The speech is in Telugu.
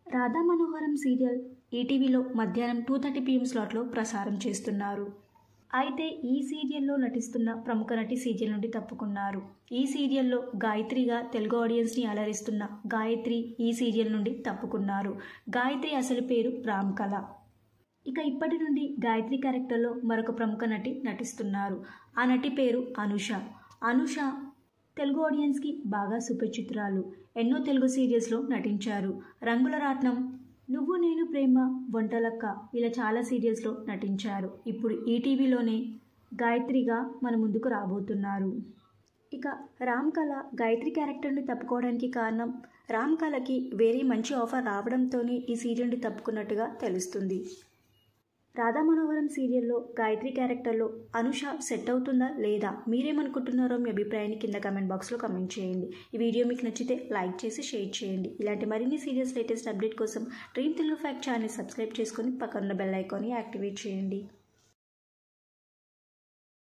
రాధా మనోహరం సీరియల్ ఈటీవీలో మధ్యాహ్నం 2:30 PM స్లాట్లో ప్రసారం చేస్తున్నారు. అయితే ఈ సీరియల్లో నటిస్తున్న ప్రముఖ నటి సీరియల్ నుండి తప్పుకున్నారు. ఈ సీరియల్లో గాయత్రిగా తెలుగు ఆడియన్స్ని అలరిస్తున్న గాయత్రి ఈ సీరియల్ నుండి తప్పుకున్నారు. గాయత్రి అసలు పేరు రామ్కళ. ఇక ఇప్పటి నుండి గాయత్రి క్యారెక్టర్లో మరొక ప్రముఖ నటి నటిస్తున్నారు. ఆ నటి పేరు అనుష. అనుష తెలుగు ఆడియన్స్కి బాగా సుపరిచితురాలు. ఎన్నో తెలుగు సీరియల్స్లో నటించారు. రంగుల రాట్నం, నువ్వు నేను ప్రేమ, వంటలక్క ఇలా చాలా సీరియల్స్లో నటించారు. ఇప్పుడు ఈటీవీలోనే గాయత్రిగా మన ముందుకు రాబోతున్నారు. ఇక రామ్కళ గాయత్రి క్యారెక్టర్ని తప్పుకోవడానికి కారణం రామ్కళకి వేరే మంచి ఆఫర్ రావడంతోనే ఈ సీరియల్ నుండి తప్పుకున్నట్టుగా తెలుస్తుంది. రాధా మనోహరం సీరియల్లో గాయత్రి క్యారెక్టర్లో అనుష సెట్ అవుతుందా లేదా, మీరేమనుకుంటున్నారో మీ అభిప్రాయాన్ని కింద కమెంట్ బాక్స్లో కమెంట్ చేయండి. ఈ వీడియో మీకు నచ్చితే లైక్ చేసి షేర్ చేయండి. ఇలాంటి మరిన్ని సీరియల్స్ లేటెస్ట్ అప్డేట్ కోసం dream Telugu fact channel subscribe చేసుకొని పక్కన బెల్ ఐకాన్ని యాక్టివేట్ చేయండి.